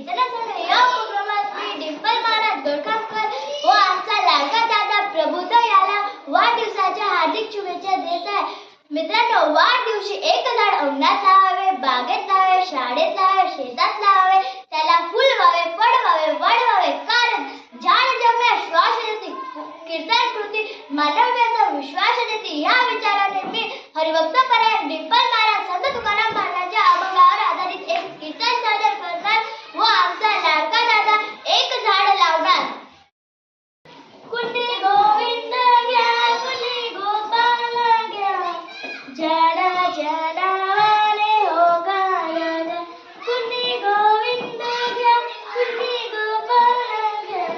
कीर्तनासह या उपक्रमात मी डिंपल महाराज गडकामकर व आमचा लाडका दादा प्रभुदेव याला वाढदिवसाच्या हार्दिक शुभेच्छा देत आहे. मित्रांनो, वाढदिवशी एक झाड अंगणात लावावे, बागेत लावावे, शाळेत लावावे, शेतात लावावे, त्याला फुल व्हावे, फळ व्हावे, वड व्हावे, कारण झाड जगण्या श्वास देते, कीर्तन कृती मानवण्याचा विश्वास देते. या विचाराने मी हरिभक्त परायण डिंपल महाराज संत तुकाराम महाराजांच्या अभंगावर आधारित एक कीर्तन सादर करणार व आमचा लाडका दादा एक झाड लावणार. कुंडी गोविंद घ्या, कुंडी गोपाल घ्या, झाडाच्या नावाने होकार द्या. कुंडी गोविंद घ्या, कुंडी गोपाल घ्या,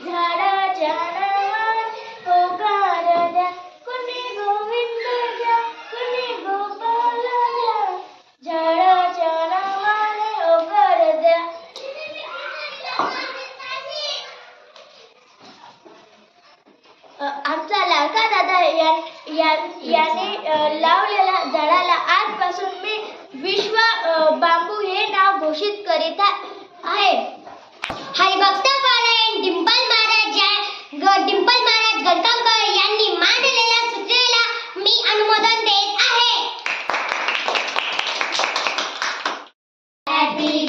झाडाच्या नावाने होकार द्या. कुंडी गोविंद घ्या, कुंडी गोपाल घ्या, झाडाच्या नावाने होकार द्या. आमचा लाडका दादा याने लावलेल्या झाडाला आजपासून मी विश्व बांबू हे नाव घोषित करीत आहे. हरिभक्त परायण डिंपल महाराज गडकामकर यांनी मांडलेल्या सूचनेला मी अनुमोदन देत आहे. हॅपी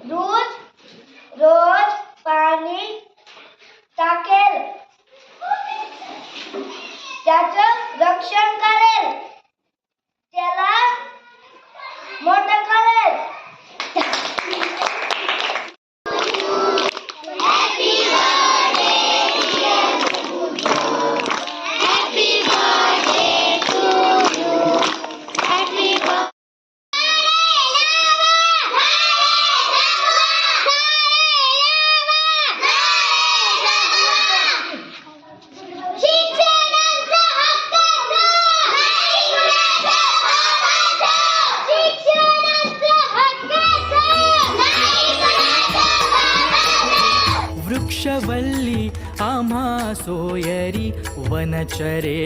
रोज पाणी टाकेल, त्याचं रक्षण करेल, त्याला मोठं करेल. वृक्षवल्ली आम्हा सोयरी वनचरे.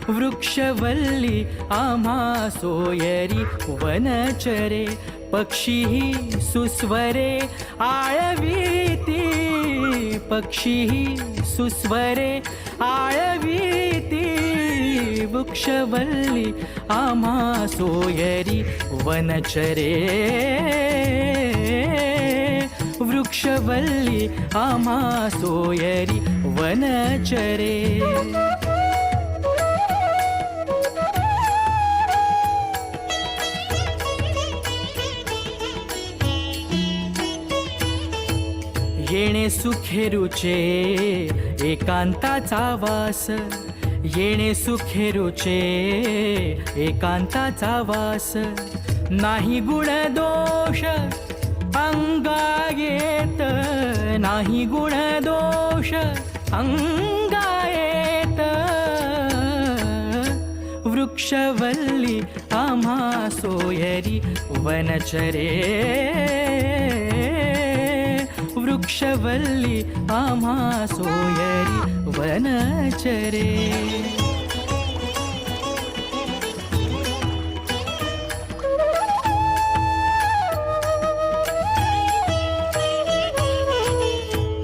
वृक्षवल्ली आम्हा सोयरी वनचरे. पक्षीही सुस्वरे आळवीती. पक्षीही सुस्वरे आळवीती. वृक्षवल्ली आम्हा सोयरी वनचरे. वृक्षवल्ली आम्हा सोयरी वनचरे. येणे सुखेरुचे एकांताचा वास. येणे सुखेरुचे एकांताचा वास. नाही गुण दोष अंगायेत. नाही गुण दोष अंगायेत. वृक्षवल्ली आम्हा सोयरी वनचरे. वृक्षवल्ली आम्हा सोयरी वनचरे.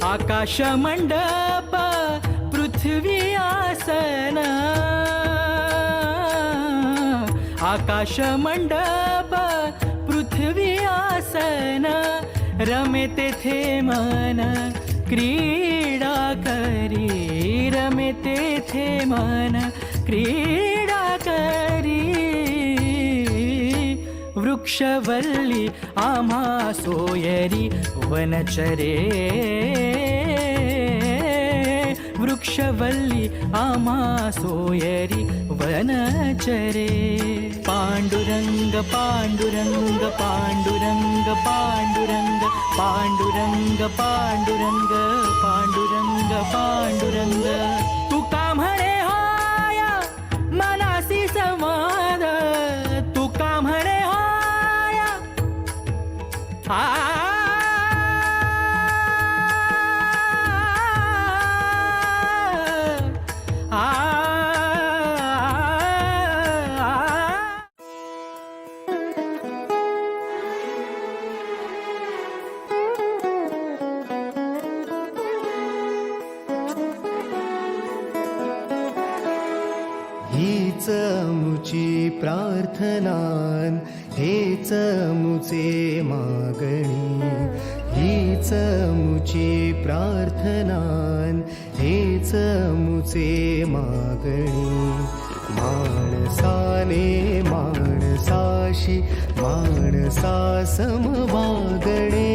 आकाश मंडप पृथ्वी आसन. आकाश मंडप पृथ्वी आसन. रमे तेथे मन क्रीडा करी. रमे तेथे मन क्रीडा करी. वृक्षवल्ली आम्हा सोयरी वनचरे. वृक्षवल्ली आम्हा सोयरी वनचरे. पांडुरंग पांडुरंग पांडुरंग पांडुरंग पांडुरंग पांडुरंग पांडुरंग पांडुरंग. तुका म्हणे होया मनासी संवाद. तुका म्हणे होया हीच मुची प्रार्थनान हेच मुचे मागणी. हीच मुची प्रार्थनान हेच मुचे मागणी. माणसाने माणसाशी माणसा समवागणे.